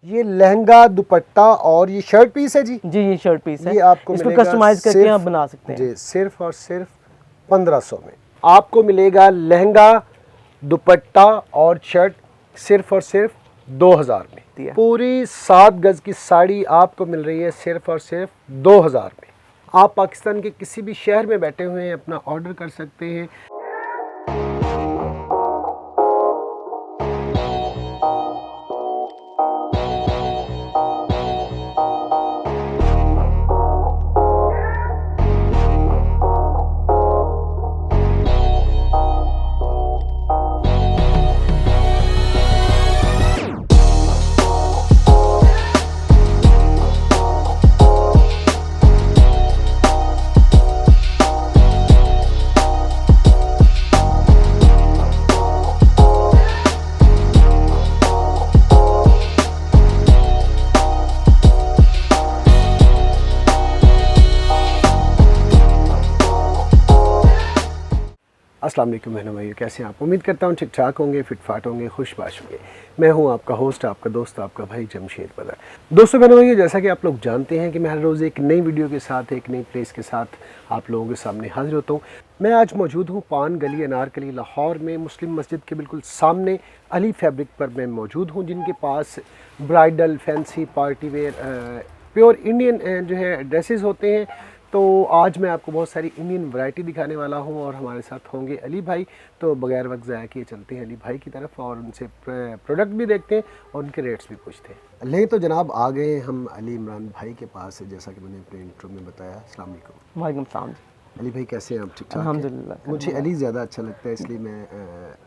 ये लहंगा, दुपट्टा और ये शर्ट पीस है जी। जी ये शर्ट पीस है, ये आपको इसको मिलेगा कस्टमाइज करके आप बना सकते हैं जी, सिर्फ और सिर्फ 1500 में आपको मिलेगा लहंगा, दुपट्टा और शर्ट सिर्फ और सिर्फ 2000 में। पूरी 7 गज की साड़ी आपको मिल रही है सिर्फ और सिर्फ 2000 में। आप पाकिस्तान के किसी भी शहर में बैठे हुए हैं, अपना ऑर्डर कर सकते हैं। अस्सलाम वालेकुम बहनों भाइयों, कैसे हैं आप? उम्मीद करता हूँ ठीक ठाक होंगे, फिट फाट होंगे, खुशबाश होंगे। मैं हूँ आपका होस्ट, आपका दोस्त, आपका भाई जमशेद बदर। दोस्तों बहनों भाइयों, जैसा कि आप लोग जानते हैं कि मैं हर रोज़ एक नई वीडियो के साथ, एक नई प्लेस के साथ आप लोगों के सामने हाजिर होता हूँ। मैं आज मौजूद हूँ पान गली अनारकली लाहौर में, मुस्लिम मस्जिद के बिल्कुल सामने अली फैब्रिक पर मैं मौजूद हूँ, जिनके पास bridal, fancy, party wear, pure Indian जो है ड्रेसेस होते हैं। तो आज मैं आपको बहुत सारी इंडियन वैरायटी दिखाने वाला हूं और हमारे साथ होंगे अली भाई। तो बगैर वक्त ज़ाया किए चलते हैं अली भाई की तरफ और उनसे प्रोडक्ट भी देखते हैं और उनके रेट्स भी पूछते हैं। ले तो जनाब आ गए हम अली इमरान भाई के पास, जैसा कि मैंने अपने इंट्रो में बताया। अस्सलाम वालेकुम। वालेकुम सलाम। अली भाई कैसे हैं आप? ठीक ठाक? अल्हम्दुलिल्लाह। मुझे अली ज़्यादा अच्छा लगता है, इसलिए मैं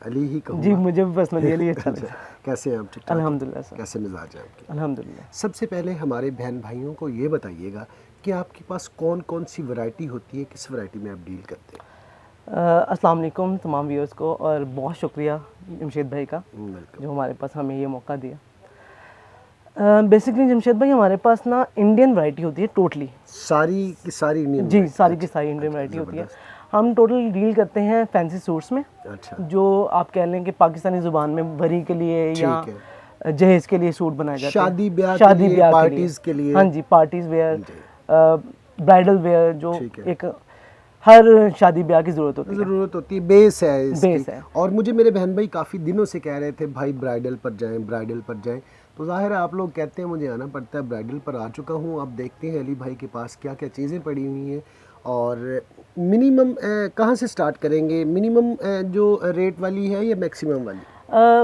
अली ही कहूँगा। जी मुझे भी पर्सनली अली अच्छा लगता है। कैसे हैं आप? ठीक ठाक? अल्हम्दुलिल्लाह सर। कैसे मिजाज है आपके? अल्हम्दुलिल्लाह। सबसे पहले हमारे बहन भाइयों को ये बताइएगा कि आपके पास कौन कौन सी वैरायटी होती है, किस वैरायटी में आप डील करते हैं? अस्सलाम वालेकुम तमाम व्यूअर्स को, और बहुत शुक्रिया जमशेद भाई का जो हमारे पास हमें ये मौका दिया। बेसिकली जमशेद भाई हमारे पास ना इंडियन वैरायटी होती है टोटली, सारी की सारी इंडियन? जी सारी की सारी इंडियन वैरायटी होती है। हम टोटल डील करते हैं फैंसी सूट्स में। अच्छा। जो आप कह लें कि पाकिस्तानी ज़ुबान में भरी के लिए या जहेज के लिए सूट बनाए जाते हैं, शादी ब्याह पार्टीज के लिए। हाँ जी, पार्टीज वेयर, ब्राइडल वेयर, जो एक हर शादी ब्याह की ज़रूरत होती है, बेस है इसकी। बेस है। और मुझे मेरे बहन भाई काफ़ी दिनों से कह रहे थे भाई ब्राइडल पर जाएं, ब्राइडल पर जाएं। तो जाहिर है आप लोग कहते हैं, मुझे आना पड़ता है। ब्राइडल पर आ चुका हूँ। अब देखते हैं अली भाई के पास क्या क्या चीज़ें पड़ी हुई हैं और मिनिमम कहाँ से स्टार्ट करेंगे? मिनिमम जो रेट वाली है या मैक्सिमम वाली?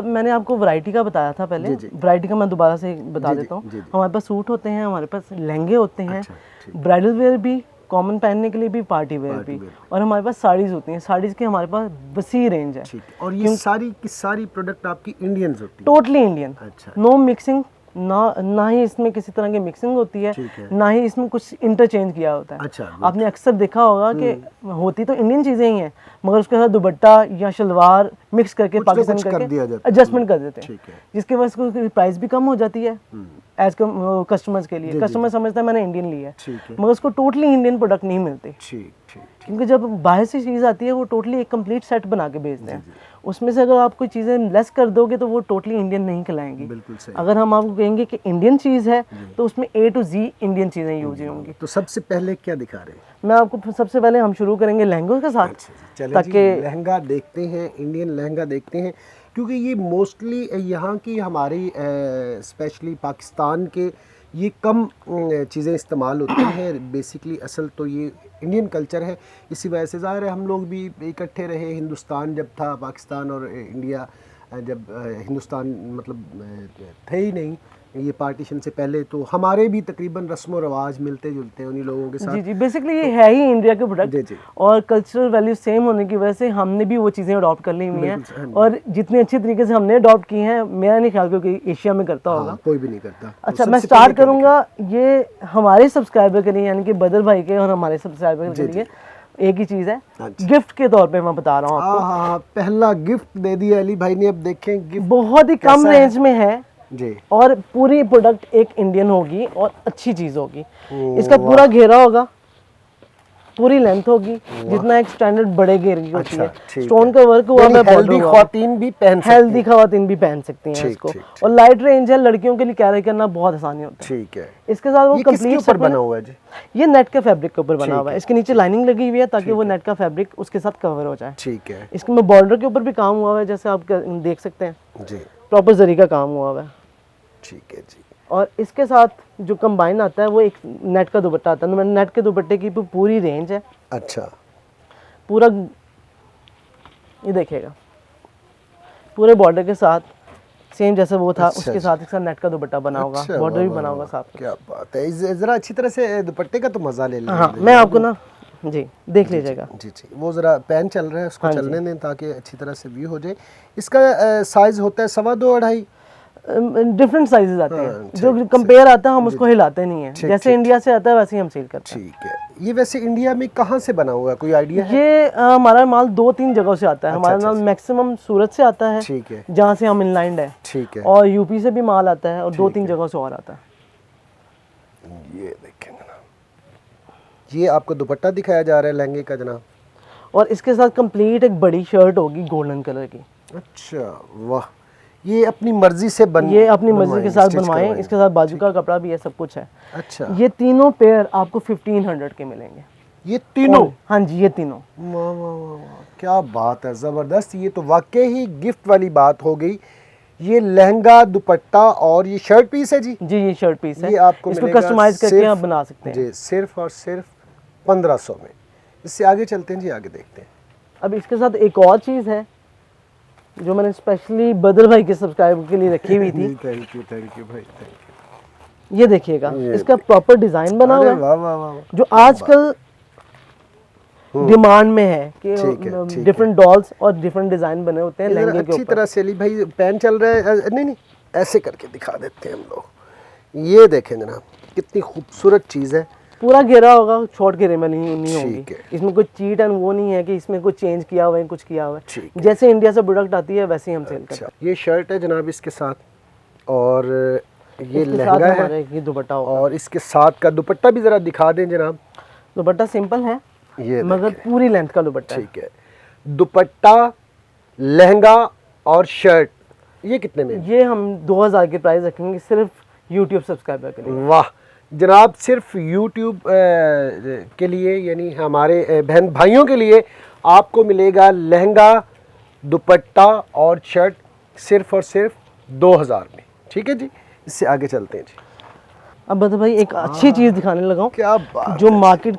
मैंने आपको वैरायटी का बताया था पहले। वैरायटी का मैं दोबारा से बता देता हूँ। हमारे पास सूट होते हैं, हमारे पास लहंगे होते हैं, ब्राइडल वेयर भी, कॉमन पहनने के लिए भी, पार्टी वेयर भी, और हमारे पास साड़ीज़ होती हैं। साड़ीज़ की हमारे पास वसी रेंज है। और ये सारी की सारी प्रोडक्ट आपकी इंडियन होती है? Totally Indian. अच्छा। नो मिक्सिंग, ना ही इसमें किसी तरह की मिक्सिंग होती है, ना ही इसमें कुछ इंटरचेंज किया होता है। अच्छा, आपने अक्सर देखा होगा कि होती तो इंडियन चीज़ें ही हैं, मगर उसके साथ दुपट्टा या शलवार मिक्स करके पाकिस्तान करके एडजस्टमेंट कर देते हैं, जिसके वजह से उसकी प्राइस भी कम हो जाती है एज कस्टमर्स के लिए। कस्टमर समझता है मैंने इंडियन लिया है, मगर उसको टोटली इंडियन प्रोडक्ट नहीं मिलते। क्योंकि जब बाहर से चीज़ आती है वो टोटली एक कंप्लीट सेट बना के भेजते हैं। उसमें से अगर आप कोई चीज़ें लेस कर दोगे तो वो टोटली इंडियन नहीं कहलाएंगी। अगर हम आपको कहेंगे कि इंडियन चीज़ है तो उसमें A to Z इंडियन चीज़ें यूज होंगी। तो सबसे पहले क्या दिखा रहे हैं? मैं आपको सबसे पहले हम शुरू करेंगे लहंगों के साथ। ताकि लहंगा देखते हैं, इंडियन लहंगा देखते हैं, क्योंकि ये मोस्टली यहाँ की हमारी स्पेशली पाकिस्तान के ये कम चीज़ें इस्तेमाल होती हैं। बेसिकली असल तो ये इंडियन कल्चर है, इसी वजह से ज़ाहिर है हम लोग भी इकट्ठे रहे। हिंदुस्तान जब था, पाकिस्तान और इंडिया जब हिंदुस्तान मतलब थे ही नहीं, ये पार्टीशन से पहले, तो हमारे भी तकरीबन रस्म व रवाज मिलते जुलते हैं उन्हीं लोगों के साथ। जी बेसिकली ये है ही इंडिया के प्रोडक्ट, और कल्चरल वैल्यू सेम होने की वजह से हमने भी वो चीज़ें अडॉप्ट कर ली हुई हैं, और जितने अच्छे तरीके से हमने अडॉप्ट की हैं, मेरा नहीं ख्याल कि एशिया में करता होगा। कोई भी नहीं करता। अच्छा, मैं स्टार्ट करूँगा ये हमारे सब्सक्राइबर के लिए, यानी कि बदर भाई के और हमारे सब्सक्राइबर के लिए एक ही चीज़ है, गिफ्ट के तौर पे मैं बता रहा हूँ आपको। पहला गिफ्ट दे दिया अली भाई ने। अब देखें गिफ्ट बहुत ही कम रेंज में है जी, और पूरी प्रोडक्ट एक इंडियन होगी और अच्छी चीज़ होगी। इसका पूरा घेरा होगा, पूरी लेंथ होगी जितना एक स्टैंडर्ड बड़े घेर की होती है। ठीक स्टोन का वर्क हुआ है, हेल्दी ख्वातीन भी पहन सकती हेल्दी खवातीन भी पहन सकती हैं इसको। और लाइट रेंज है, लड़कियों के लिए कैरी करना बहुत आसानी होता है। ठीक है। इसके साथ वो ये किसके कंप्लीट ऊपर बना हुआ है जी? ये नेट के फैब्रिक के ऊपर बना हुआ है। इसके नीचे लाइनिंग लगी हुई है ताकि वो नेट का फैब्रिक उसके साथ कवर हो जाए। ठीक है। इसमें बॉर्डर के ऊपर भी काम हुआ है, जैसे आप देख सकते हैं जी, प्रॉपर जरी का काम हुआ है। ठीक है जी। और इसके साथ जो कंबाइन आता है वो एक नेट का दुपट्टा आता है। नेट के दुपट्टे की पूरी रेंज है। अच्छा, पूरा ये देखिएगा, पूरे बॉर्डर के साथ सेम जैसे वो था उसके साथ एक साथ नेट का दुपट्टा बना होगा, बॉर्डर भी बना होगा साथ में। क्या बात है, जरा अच्छी तरह से दुपट्टे का तो मजा ले लें। हाँ, मैं आपको ना जी देख लीजिएगा। जी जी, वो जरा पैन चल रहा है, उसको चलने दें ताकि अच्छी तरह से व्यू हो जाए। इसका साइज होता है 2.25 2.5 डिफरेंट साइजेस आते हैं। जो कंपेयर आता है हम उसको हिलाते नहीं है, जैसे इंडिया से आता है वैसे ही हम सेल करते हैं। ठीक है। ये वैसे इंडिया में कहाँ से बना हुआ है, कोई आइडिया है? ये हमारा माल 2-3 जगहों से आता है। हमारा माल मैक्सिमम सूरत से आता है, ठीक है, जहाँ से हम इनलाइंड है। ठीक है। और यूपी से भी माल आता है और 2-3 जगहों से और आता है। ये देखें जनाब, ये आपको दुपट्टा दिखाया जा रहा है लहंगे का जनाब। और इसके साथ कंप्लीट एक बड़ी शर्ट होगी गोल्डन कलर की। अच्छा, वाह। ये अपनी मर्जी से ये अपनी मर्जी के साथ बनवाएं। इसके साथ बाजू का कपड़ा भी है, सब कुछ है। अच्छा, ये तीनों पेयर आपको 1500 के मिलेंगे। ये तीनों? हाँ जी, ये तीनों। वाह वाह वाह, क्या बात है, ज़बरदस्त। ये तो वाकई ही गिफ्ट वाली बात हो गई। ये लहंगा, दुपट्टा और ये शर्ट पीस है जी? जी, ये शर्ट पीस है। ये आपको इसको कस्टमाइज करके आप बना सकते हैं जी, सिर्फ और सिर्फ 1500 में। इससे आगे चलते हैं जी, आगे देखते हैं। अब इसके साथ एक और चीज़ है जो मैंने स्पेशली बदर भाई के सब्सक्राइबर के लिए रखी हुई थी। थैंक यू भाई, थैंक ये देखिएगा, इसका प्रॉपर डिजाइन बना हुआ है। वाह वाह वाह, जो आजकल डिमांड में है कि डिफरेंट डॉल्स और डिफरेंट डिजाइन बने होते हैं लहंगे के ऊपर। अच्छी तरह से ली भाई, पैन चल रहा है। नहीं, ऐसे करके दिखा देते हैं हम लोग। ये देखें जनाब, कितनी खूबसूरत चीज़ है। पूरा घेरा होगा, शॉर्ट घेरे में नहीं होगी। है। इसमें कोई चीट एंड वो नहीं है कि इसमें कुछ चेंज किया हुआ है, कुछ किया हुआ है। जैसे इंडिया से प्रोडक्ट आती है वैसे ही हम सेल करते हैं। ये शर्ट है जनाब इसके साथ, और ये लहंगा है, ये दुपट्टा होगा। और इसके साथ का दुपट्टा भी ज़रा दिखा दें जनाब। दुपट्टा सिंपल है, ये मगर पूरी लेंथ का दुपट्टा है। ठीक है। दुपट्टा, लहंगा और शर्ट, ये कितने में? ये हम 2000 की प्राइस रखेंगे सिर्फ यूट्यूब सब्सक्राइबर के लिए। वाह जनाब, सिर्फ यूट्यूब के लिए, यानी हमारे बहन भाइयों के लिए आपको मिलेगा लहंगा, दुपट्टा और शर्ट सिर्फ और सिर्फ 2000 में। ठीक है जी, इससे आगे चलते हैं जी। अब बता भाई, एक अच्छी चीज दिखाने लगा हूं। क्या बात, जो मार्केट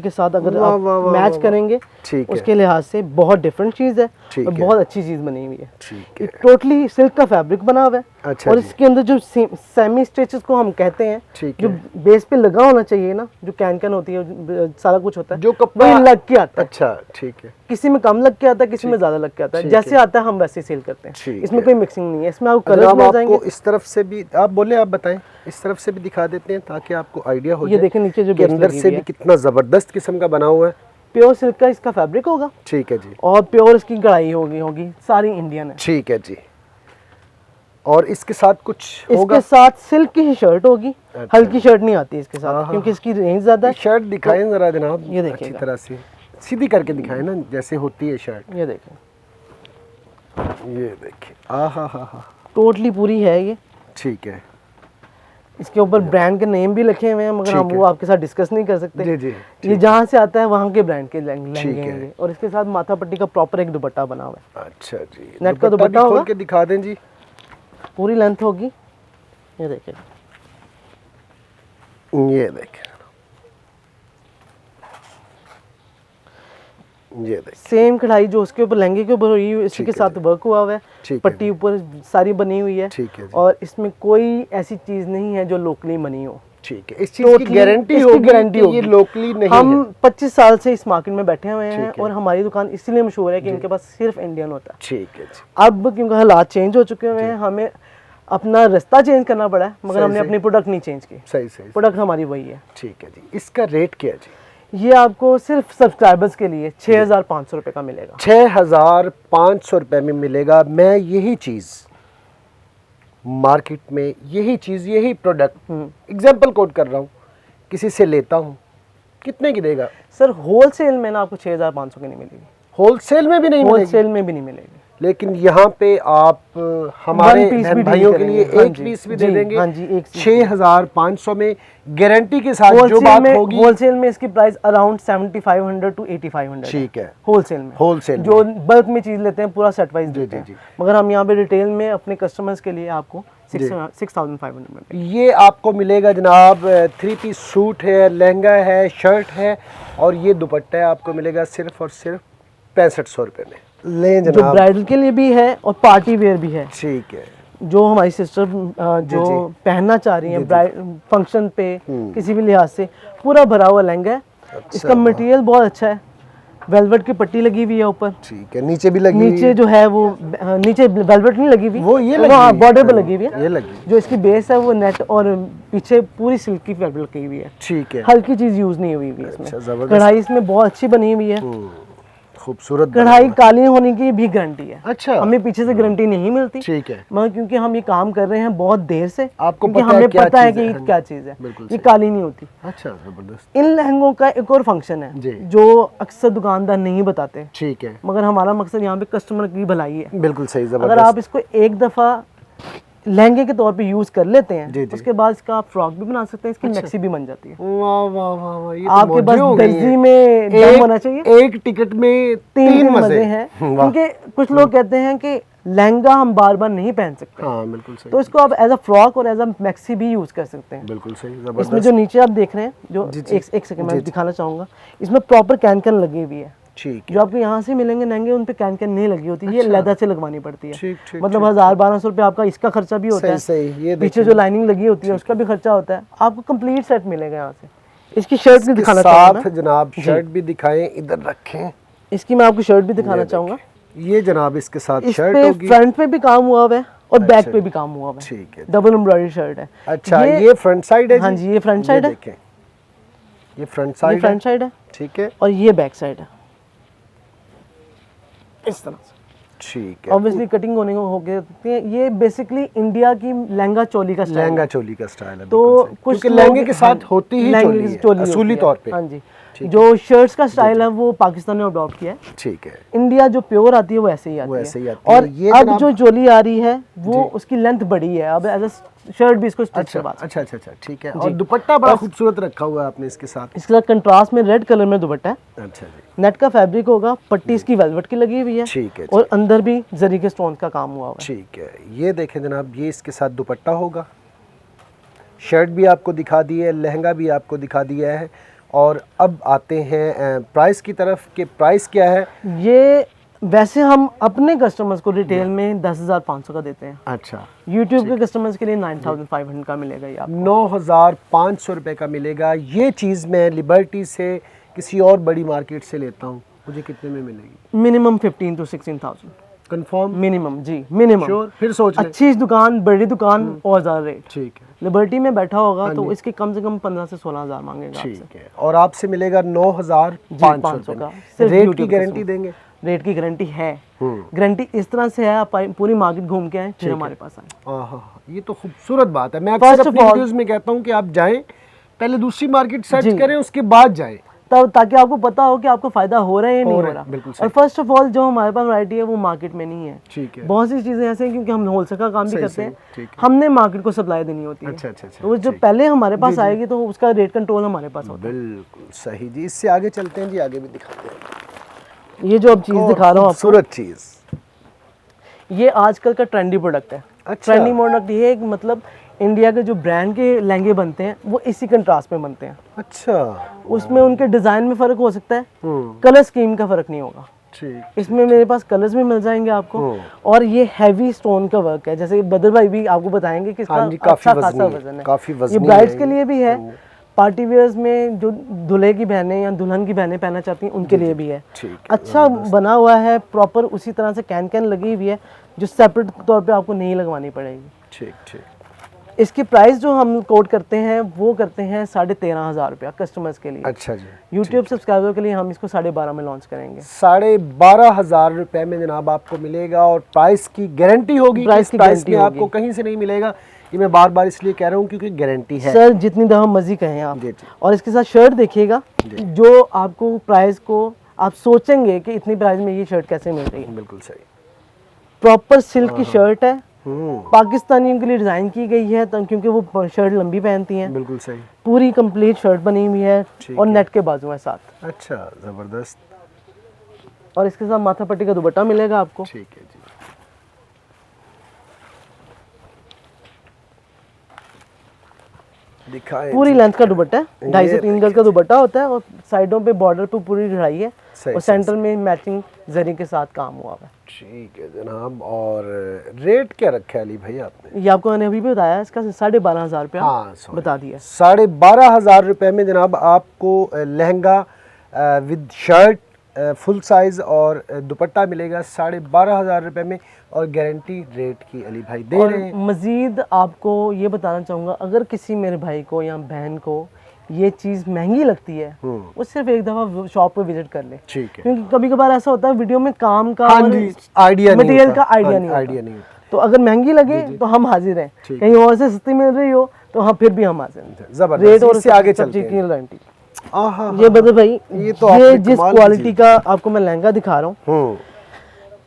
के साथ अगर आप मैच करेंगे उसके लिहाज से बहुत डिफरेंट चीज है और बहुत अच्छी चीज बनी हुई है। ठीक है। टोटली सिल्क का फैब्रिक बना हुआ है। अच्छा, और इसके अंदर जो सेमी स्टिचेस को हम कहते हैं, जो बेस पे लगा होना चाहिए ना, जो कैन होती है, सारा कुछ होता है, जो कपड़ा लग के आता है। अच्छा, ठीक है। किसी में कम लग के आता है, किसी में ज्यादा लग के आता है। जैसे आता है हम वैसे सेल करते हैं। इसमें कोई मिक्सिंग नहीं है। इसमें आपको कलर मिल जाएंगे। इस तरफ से भी आप बोले, आप बताएं, इस तरफ से भी दिखा देते हैं ताकि आपको आइडिया हो जाए। ये देखें नीचे जो अंदर से भी कितना जबरदस्त किस्म का बना हुआ है। प्योर सिल्क का इसका फैब्रिक होगा। ठीक है जी। और प्योर इसकी कढ़ाई होगी, सारी इंडियन है। ठीक है जी। और इसके साथ कुछ होगा? इसके साथ सिल्क की ही शर्ट होगी। हल्की शर्ट नहीं आती इसके साथ, क्योंकि इसकी रेंज ज्यादा है। शर्ट दिखाएं जरा जनाब, ये देखिए अच्छी तरह से सीधी करके दिखाएं ना, जैसे होती है शर्ट। ये देखें, ये देखिए, आहा हा हा, टोटली पूरी है ये। ठीक है। इसके ऊपर ब्रांड के नेम भी लिखे हुए हैं, मगर हम वो आपके साथ डिस्कस नहीं कर सकते। जी जी। ये जहाँ से आता है वहाँ के ब्रांड के लहंगे हैं। और इसके साथ माथा पट्टी का प्रॉपर एक दुपट्टा बना हुआ है। अच्छा जी, नेट का दुपट्टा होगा, खोल के दिखा दें जी। पूरी लेंथ होगी। ये देखिए, ये देखें, ये देखें, सेम कढ़ाई जो उसके ऊपर लहंगे के ऊपर हुई है, इसी के साथ वर्क हुआ हुआ है। पट्टी ऊपर सारी बनी हुई है। ठीक है। और इसमें कोई ऐसी चीज नहीं है जो लोकली बनी हो। ठीक है। इस चीज की गारंटी होगी, ये लोकली नहीं है। हम 25 साल से इस मार्केट में बैठे हुए हैं और हमारी दुकान इसलिए मशहूर है कि इनके पास सिर्फ इंडियन होता है। ठीक है जी। अब क्योंकि हालात चेंज हो चुके हुए हैं, हमें अपना रास्ता चेंज करना पड़ा है, मगर हमने अपनी प्रोडक्ट नहीं चेंज की। सही। प्रोडक्ट हमारी वही है। ठीक है जी। इसका रेट क्या है जी? ये आपको सिर्फ सब्सक्राइबर्स के लिए 6500 रुपये का मिलेगा। 6500 रुपये में मिलेगा। मैं यही चीज़ मार्केट में, यही प्रोडक्ट एग्जाम्पल कोट कर रहा हूँ, किसी से लेता हूँ कितने की देगा? सर होलसेल में ना आपको 6500 की नहीं मिलेगी, होलसेल में भी नहीं मिलेगी? होलसेल में भी नहीं मिलेगी। लेकिन यहाँ पे आप हमारे One piece बहन भी भाइयों deal के लिए करेंगे। हाँ एक जी, पीस भी जी, दे देंगे। हाँ जी, एक 6500 में गारंटी के साथ जो बात होगी। होलसेल में इसकी प्राइस अराउंड 7500 टू 8500। ठीक है, होलसेल में। होलसेल जो बल्क में चीज लेते हैं पूरा सेट वाइज देते जी। हैं, मगर हम यहाँ पे रिटेल में अपने कस्टमर्स के लिए आपको 6500 में। ये आपको मिलेगा जनाब 3 पीस सूट है, लहंगा है, शर्ट है और ये दुपट्टा है, आपको मिलेगा सिर्फ और सिर्फ 6500 रुपये में। ले जो जनाब, ब्राइडल के लिए भी है और पार्टी वेयर भी है। ठीक है। जो हमारी सिस्टर जो पहनना चाह रही हैं फंक्शन पे किसी भी लिहाज से, पूरा भरा हुआ लहंगा है। इसका मटेरियल बहुत अच्छा है, वेलवेट की पट्टी लगी हुई है ऊपर, ठीक है। नीचे भी लगी हुई नीचे जो है वो नीचे वेलवेट नहीं लगी हुई, वो ये लगी हाँ हुई है। बॉर्डर पे लगी हुई है। ये लगी, जो इसकी बेस है वो नेट और पीछे पूरी सिल्क की वेलवेट लगी हुई है। ठीक है। हल्की चीज यूज नहीं हुई अच्छा, इसमें। जबरदस्त। कढ़ाई इसमें बहुत अच्छी बनी हुई है। खूबसूरत कढ़ाई काली होने की भी गारंटी है। अच्छा, हमें पीछे से गारंटी नहीं मिलती, ठीक है। मगर क्योंकि हम ये काम कर रहे हैं बहुत देर से, आपको क्योंकि पता है हमें क्या पता है चीज़ कि है। ये हाँ क्या चीज है, बिल्कुल ये सही। काली नहीं होती। अच्छा, जबरदस्त। इन लहंगों का एक और फंक्शन जी। है जो अक्सर दुकानदार नहीं बताते, ठीक है, मगर हमारा मकसद यहाँ पे कस्टमर की भलाई है। बिल्कुल सही, अगर जबरदस्त। आप इसको एक दफा लहंगे के तौर पे यूज कर लेते हैं, जी, जी। उसके बाद इसका आप फ्रॉक भी बना सकते हैं, इसकी मैक्सी भी बन जाती है। वाह वाह वाह वाह, ये तो आपके पास मौजे हो गई दर्जी हैं। में दम होना चाहिए। एक टिकट में तीन तीन मजे हैं, वाह। क्योंकि कुछ लोग कहते हैं कि लहंगा हम बार बार नहीं पहन सकते, हाँ बिल्कुल सही, तो इसको आप एज अ फ्रॉक और एज अ मैक्सी भी यूज कर सकते हैं। बिल्कुल सही, इसमें जबरदस्त। जो नीचे आप देख रहे हैं, जो जी, जी। एक सेकंड मैं दिखाना चाहूंगा, इसमें प्रॉपर कैन कैन लगी हुई है। ठीक है, जो आपको यहाँ से मिलेंगे लहंगे, उन पे कैन कैन नहीं लगी होती, ये लेदर से लगवानी पड़ती है। ठीक ठीक, मतलब 1000-1200 रुपये आपका इसका खर्चा भी होता है, सही सही। ये पीछे जो लाइनिंग लगी होती है उसका भी खर्चा होता है। आपको कंप्लीट सेट मिलेगा यहाँ से। इसकी शर्ट भी दिखाना चाहूंगा साथ जनाब, शर्ट भी दिखाएं, इधर रखें। इसकी मैं आपको शर्ट भी दिखाना चाहूंगा। ये जनाब इसके साथ इस शर्ट पे होगी। फ्रंट पे भी काम हुआ हुआ है और बैक पे भी काम हुआ हुआ है। ठीक है, डबल एम्ब्रॉयडरी शर्ट है। अच्छा, ये फ्रंट साइड है? हाँ जी, ये फ्रंट साइड है। देखें, ये फ्रंट ये साइड फ्रंट साइड है ठीक है, और ये बैक साइड है, इस तरह से। ठीक है। ऑब्वियसली कटिंग होने को हो गए। ये बेसिकली इंडिया की लहंगा चोली का स्टाइल लहंगा है। चोली का स्टाइल है, तो बिल्कुल सही। कुछ क्योंकि लहंगे के साथ होती ही लहंगे चोली की है, चोली असूली होती है। तौर पे। हाँ जी, जो शर्ट्स का स्टाइल है वो पाकिस्तान ने अडॉप्ट किया है। ठीक है, इंडिया जो प्योर आती है वो ऐसे ही आती वो है। ऐसे ही आती है। और ये अब जनाब- जो चोली आ रही है वो उसकी लेंथ बड़ी है, अब एज अ शर्ट भी इसको स्टिच अच्छा करवा सकते हैं। अच्छा अच्छा, ठीक है। और दुपट्टा बड़ा खूबसूरत रखा हुआ है आपने इसके साथ। इसके साथ कंट्रास्ट में रेड कलर में दुपट्टा है, अच्छा जी, नेट का फैब्रिक होगा, पट्टी इसकी वेलवेट की लगी हुई है, ठीक है, और अंदर भी जरी के स्टोन का काम हुआ हुआ है। ठीक है। ये देखें जनाब, ये इसके साथ दुपट्टा होगा, शर्ट भी आपको दिखा दी है, लहंगा भी आपको दिखा दिया है। और अब आते हैं प्राइस की तरफ कि प्राइस क्या है। ये वैसे हम अपने कस्टमर्स को रिटेल में 10,500 का देते हैं। अच्छा, यूट्यूब के कस्टमर्स के लिए 9,500 का मिलेगा ये आपको। 9,500 रुपये का मिलेगा। ये चीज़ मैं लिबर्टी से किसी और बड़ी मार्केट से लेता हूँ, मुझे कितने में मिलेगी? Minimum 15 to 16,000 confirm? मिनिमम जी, मिनिमम। श्योर? फिर सोच लें। अच्छी दुकान, बड़ी दुकान और ज़्यादा रेट। ठीक है, लिबर्टी में बैठा होगा तो इसकी कम से कम 15 से 16,000 मांगेगा आपसे। ठीक है। और आपसे मिलेगा 9,500 500 रुपये का। में। सिर्फ रेट YouTube की के गारंटी देंगे? रेट की गारंटी है। गारंटी इस तरह से है, आप पूरी मार्केट घूम के आए फिर हमारे पास आए। आहा, ये तो खूबसूरत बात है। मैं First अक्सर of अपनी all- वीडियोस में कहता हूँ कि आप जाएं, पहले दूसरी मार्केट सर्च जी। करें, उसके बाद जाएं। तब ताकि आपको पता हो कि आपको फायदा हो रहा है या नहीं हो रहा है, रहा। बिल्कुल और फर्स्ट ऑफ ऑल जो हमारे पास वैरायटी है वो मार्केट में नहीं है। ठीक है, बहुत सी चीजें ऐसे हैं क्योंकि हम होलसेल का काम भी सही, करते सही, हैं, ठीक है। हमने मार्केट को सप्लाई देनी होती है। अच्छा अच्छा अच्छा, तो वो जो पहले हमारे पास आएगी तो उसका रेट कंट्रोल हमारे पास होता बिल्कुल सही जी। इससे आगे चलते हैं जी, आगे भी दिखाते हैं। है। ये जो अब चीज दिखा रहा हूँ आपको, खूबसूरत चीज़। ये आजकल का ट्रेंडी प्रोडक्ट है। अच्छा। ट्रेंडी प्रोडक्ट ये है कि मतलब इंडिया के जो ब्रांड के लहंगे बनते हैं वो इसी कंट्रास्ट में बनते हैं। अच्छा, उसमें उनके डिजाइन में फर्क हो सकता है, हम्म, कलर स्कीम का फर्क नहीं होगा। ठीक। इसमें मेरे पास कलर्स भी मिल जाएंगे आपको, और ये हैवी स्टोन का वर्क है, जैसे बदर भाई भी आपको बताएंगे कि इसका हाँ जी, काफी अच्छा खासा वजनी है, वजन है। काफी ये वजनी ब्राइड्स है के लिए भी है, पार्टी वेयर्स में जो दूल्हे की बहनें या दुल्हन की बहनें पहनना चाहती हैं उनके लिए भी है। ठीक है, अच्छा बना हुआ है, प्रॉपर उसी तरह से कैन कैन लगी हुई है जो सेपरेट तौर पे आपको नहीं लगवानी पड़ेगी। ठीक ठीक। इसकी प्राइस जो हम कोट करते हैं वो करते हैं 13,500 रुपया कस्टमर्स के लिए। अच्छा जी, यूट्यूब सब्सक्राइबर के लिए हम इसको 12,500 में लॉन्च करेंगे। 12,500 रुपए में जनाब आपको मिलेगा, और प्राइस की गारंटी होगी। प्राइस की प्राइस गारंटी में होगी। आपको कहीं से नहीं मिलेगा। ये मैं बार बार इसलिए कह रहा हूँ क्योंकि गारंटी है सर, जितनी दफ़ा मर्जी कहें आप। जी जी और इसके साथ शर्ट देखिएगा, जो आपको प्राइस को आप सोचेंगे कि इतनी प्राइस में ये शर्ट कैसे मिल रही है। बिल्कुल सही। प्रॉपर सिल्क की शर्ट है, पाकिस्तानियों के लिए डिज़ाइन की गई है तो क्योंकि वो शर्ट लंबी पहनती हैं। बिल्कुल सही। पूरी कंप्लीट शर्ट बनी हुई है और नेट के बाजू है साथ। अच्छा, ज़बरदस्त। और इसके साथ माथा पट्टी का दुपट्टा मिलेगा आपको। ठीक है जी। दिखाएं पूरी जी। लेंथ का दुपट्टा है, 2.5 से ये 3 गज का दुपट्टा होता है और साइडों पे बॉर्डर पे पूरी कढ़ाई है सही, और सेंटर में मैचिंग जरी के साथ काम हुआ है। ठीक है जनाब। और रेट क्या रखा है अली भाई आपने? ये आपको मैंने अभी भी बताया, इसका 12,500 रुपया हाँ, बता दिया। 12,500 रुपये में जनाब आपको lehenga with shirt full size और दुपट्टा मिलेगा 12,500 रुपये में और गारंटी रेट की अली भाई दे रहे हैं। मज़ीद आपको ये बताना चाहूँगा, अगर किसी मेरे भाई को या बहन को ये चीज़ महंगी लगती है वो सिर्फ एक दफ़ा शॉप पे विजिट कर ले। ठीक है। क्योंकि कभी कभार ऐसा होता है वीडियो में काम का हाँ और जी, आइडिया नहीं मटेरियल होता। का आइडिया नहीं होता। तो अगर महंगी लगे तो हम हाजिर हैं, कहीं और से सस्ती मिल रही हो तो हम फिर भी हम हाजिर हैं। जबरदस्त। रेट और इससे आगे सब चलते चीज़ की गारंटी। आहा, ये बदर भाई, ये तो ये आपने जिस कमाल की क्वालिटी चीज़ का आपको मैं लहंगा दिखा रहा हूँ,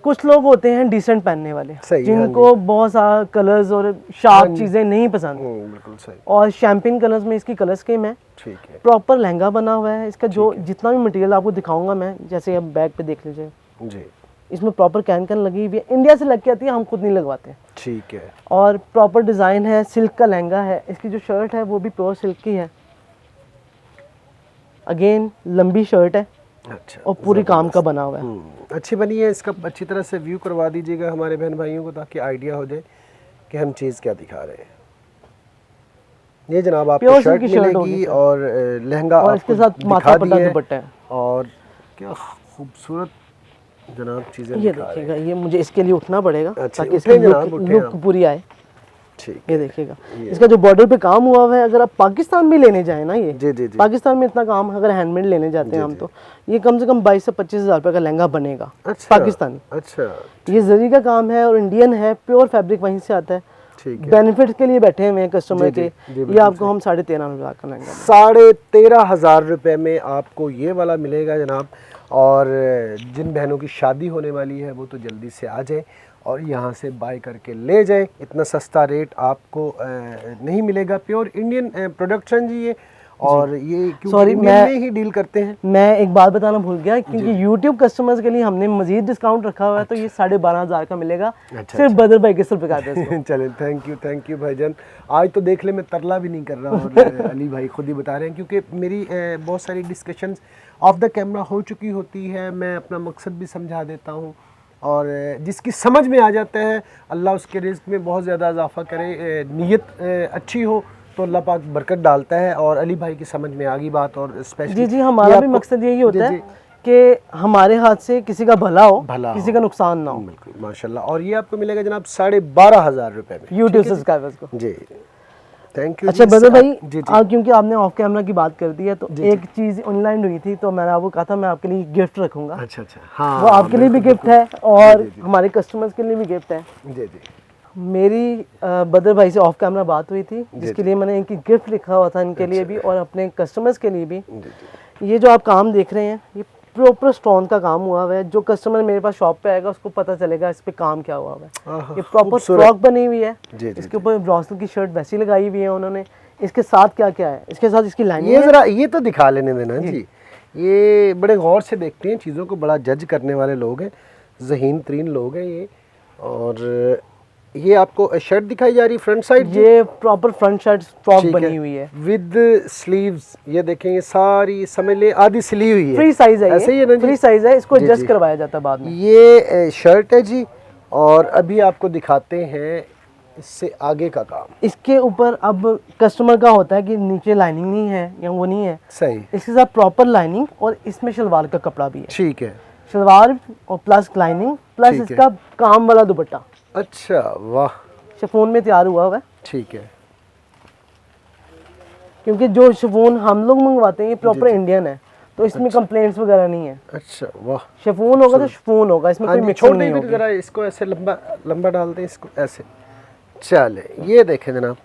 कुछ लोग होते हैं डिसेंट पहनने वाले सही, जिनको बहुत सारा कलर्स और शार्प चीजें नहीं पसंद। बिल्कुल सही। और शैम्पेन कलर्स में इसकी कलर स्कीम है। ठीक है। प्रॉपर लहंगा बना हुआ है। इसका जो जितना भी मटेरियल आपको दिखाऊंगा मैं, जैसे अब बैग पे देख लीजिए जी, इसमें प्रॉपर कैन लगी हुई है, इंडिया से लग के आती है, हम खुद नहीं लगवाते। ठीक है। और प्रॉपर डिजाइन है, सिल्क का लहंगा है। इसकी जो शर्ट है वो भी प्योर सिल्क की है, अगेन लंबी शर्ट है। अच्छा, और पूरी काम का बना हुआ है। अच्छी बनी है। इसका अच्छी तरह से व्यू करवा दीजिएगा हमारे बहन भाइयों को ताकि आइडिया हो जाए कि हम चीज़ क्या दिखा रहे हैं। ये जनाब आपको शर्ट मिलेगी और लहंगा और इसके साथ माथा पट्टा दुपट्टा है। और क्या खूबसूरत जनाब चीज़ें ये देखिएगा, ये मुझे इसके लिए उठना पड़ेगा ताकि इसकी इसकी लुक पूरी आए। ठीक, ये देखिएगा इसका जो बॉर्डर पे काम हुआ हुआ है। अगर आप पाकिस्तान में लेने जाए ना, ये जी जी जी, पाकिस्तान में इतना काम अगर हैंडमेड लेने जाते हैं हम, तो ये कम से कम 22 से 25 हज़ार रुपये का लहंगा बनेगा। अच्छा, पाकिस्तानी। अच्छा, ये जरी का काम है और इंडियन है, प्योर फैब्रिक वहीं से आता है। ठीक है। बेनिफिट्स के लिए बैठे हुए हैं कस्टमर के। ये आपको हम 13,500 का लहंगा 13,500 रुपये में आपको ये वाला मिलेगा जनाब। और जिन बहनों की शादी होने वाली है वो तो जल्दी से आ जाए और यहाँ से बाय करके ले जाए। इतना सस्ता रेट आपको नहीं मिलेगा। प्योर इंडियन प्रोडक्शन जी ये। और ये क्योंकि इंडियन में ही डील करते हैं। मैं एक बात बताना भूल गया, क्योंकि YouTube कस्टमर्स के लिए हमने मजीद डिस्काउंट रखा हुआ है। तो ये 12,500 का मिलेगा सिर्फ बदर भाई के सिर्फ चले, थैंक यू भाईजान। आज तो देख ले मैं तरला भी नहीं कर रहा और अली भाई खुद ही बता रहे हैं क्योंकि मेरी बहुत सारी डिस्कशंस ऑफ द कैमरा हो चुकी होती है। मैं अपना मकसद भी समझा देता हूँ और जिसकी समझ में आ जाता है अल्लाह उसके रिज़्क़ में बहुत ज़्यादा इजाफा करे। नीयत अच्छी हो तो अल्लाह पाक बरकत डालता है। और अली भाई की समझ में आ गई बात। और स्पेशली जी हमारा भी मकसद यही होता है कि हमारे हाथ से किसी का भला हो, किसी का नुकसान ना हो। बिल्कुल, माशाल्लाह। और ये आपको मिलेगा जनाब 12,500 रुपये में यूट्यूब सब्सक्राइबर्स को। जी, थैंक यू। अच्छा बदर भाई, क्योंकि आपने ऑफ कैमरा की बात कर दी है तो एक चीज़ ऑनलाइन हुई थी, तो मैंने आपको कहा था मैं आपके लिए गिफ्ट रखूंगा। अच्छा, हाँ, वो आपके लिए भी गिफ्ट है और हमारे कस्टमर्स के लिए भी गिफ्ट है। जी जी। मेरी बदर भाई से ऑफ कैमरा बात हुई थी, जिसके लिए मैंने इनकी गिफ्ट लिखा हुआ था, इनके लिए भी और अपने कस्टमर्स के लिए भी। ये जो आप काम देख रहे हैं ये प्रॉपर स्टोन का काम हुआ हुआ है। जो कस्टमर मेरे पास शॉप पे आएगा उसको पता चलेगा इस पे काम क्या हुआ हुआ है। ये प्रॉपर फ्रॉक बनी हुई है। इसके ऊपर ब्रॉसल की शर्ट वैसी लगाई हुई है उन्होंने। इसके साथ क्या क्या है, इसके साथ इसकी लाइन ये जरा ये तो दिखा लेने देना जी। ये बड़े गौर से देखते हैं चीज़ों को, बड़ा जज करने वाले लोग हैं, ज़हीन तरीन लोग हैं ये। और ये आपको शर्ट दिखाई जा रही फ्रंट साइड, ये प्रॉपर फ्रंट शर्ट फ्रॉक बनी हुई है विद स्लीव्स। ये देखें ये सारी समझ ले आधी सिली हुई है। फ्री साइज है, ऐसे ही है ना जी? फ्री साइज है, इसको एडजस्ट करवाया जाता है बाद में। ये शर्ट है जी। और अभी आपको दिखाते हैं इससे आगे का काम। इसके ऊपर अब कस्टमर का होता है कि नीचे लाइनिंग नहीं है या वो नहीं है, सही। इसके साथ प्रॉपर लाइनिंग और इसमें शलवार का कपड़ा भी है। ठीक है, शलवार और प्लस लाइनिंग प्लस इसका काम वाला दुपट्टा। अच्छा, वाह, शिफॉन में तैयार हुआ है। ठीक है। क्योंकि जो शिफॉन हम लोग मंगवाते हैं ये प्रॉपर इंडियन है, तो इसमें कंप्लेंट्स वगैरह नहीं है। अच्छा, वाह। शिफॉन होगा तो शिफॉन होगा, इसमें कोई मिक्सिंग नहीं होगी। जरा इसको ऐसे लंबा लंबा डाल दें, इसको ऐसे। चले ये देखें जनाब,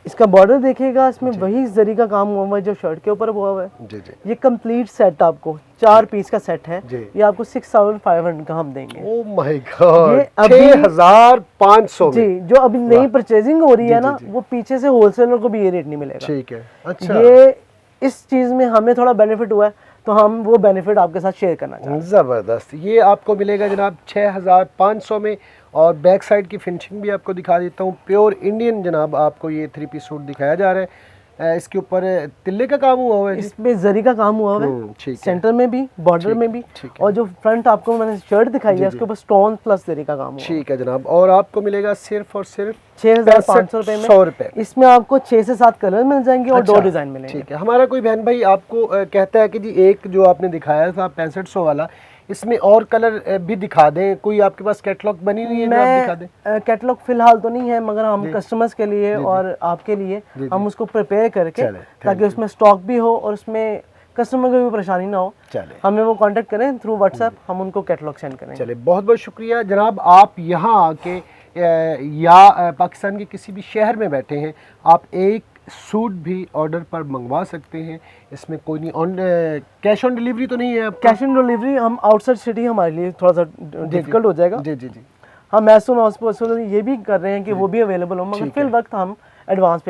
इसका बॉर्डर देखिएगा, इसमें वही जरी का काम हुआ हुआ है जो शर्ट के ऊपर हुआ हुआ है। जी जी। ये कंप्लीट सेट आपको 4 पीस का सेट है, जी। ये आपको 6500 का हम देंगे। ओ माय गॉड, ये अभी 6500 जी, में। जो अभी नई परचेजिंग हो रही है जी, ना, जी, जी। वो पीछे से होलसेलर को भी ये रेट नहीं मिलेगा। ठीक है, अच्छा। ये इस चीज में हमें थोड़ा बेनिफिट हुआ है, तो हम वो बेनिफिट आपके साथ शेयर करना चाहते हैं। ज़बरदस्त, ये आपको मिलेगा जनाब 6500 में। और बैक साइड की फिनिशिंग भी आपको दिखा देता हूँ, प्योर इंडियन जनाब आपको ये 3 पीस सूट दिखाया जा रहा है। इसके ऊपर तिल्ले का काम हुआ हुआ है जी? इसमें जरी का काम हुआ हुआ है, ठीक है। सेंटर में भी, बॉर्डर में भी, ठीक है। और जो फ्रंट आपको मैंने शर्ट दिखाई है उसके ऊपर स्टोन प्लस जरी का काम हुआ है। ठीक है जनाब, और आपको मिलेगा सिर्फ और सिर्फ 6500 रुपए में। 100 रुपए। इसमें आपको 6 से 7 कलर मिल जाएंगे और 2 अच्छा, डिजाइन मिलेंगे। ठीक है। हमारा कोई बहन भाई आपको कहता है कि जी एक जो आपने दिखाया था 6500 वाला, इसमें और कलर भी दिखा दें, कोई आपके पास कैटलॉग बनी हुई है जो आप दिखा दें? कैटलॉग फिलहाल तो नहीं है, मगर हम कस्टमर्स के लिए और आपके लिए हम उसको प्रिपेयर करके, ताकि उसमें स्टॉक भी हो और उसमें कस्टमर को भी परेशानी ना हो, चले हमें वो कांटेक्ट करें थ्रू व्हाट्सएप, हम उनको कैटलॉग सेंड करें। चले, बहुत बहुत शुक्रिया जनाब। आप यहाँ आके या पाकिस्तान के किसी भी शहर में बैठे हैं, आप एक सूट भी ऑर्डर पर मंगवा सकते हैं। इसमें कोई नहीं, कैश ऑन डिलीवरी तो नहीं है आपका? कैश ऑन डिलीवरी हम आउटसाइड सिटी हमारे लिए थोड़ा सा डिफिकल्ट हो जाएगा। जी जी जी। हम एज सून एज पॉसिबल ये भी कर रहे हैं कि वो भी अवेलेबल हो, मगर फिल वक्त हम एडवांस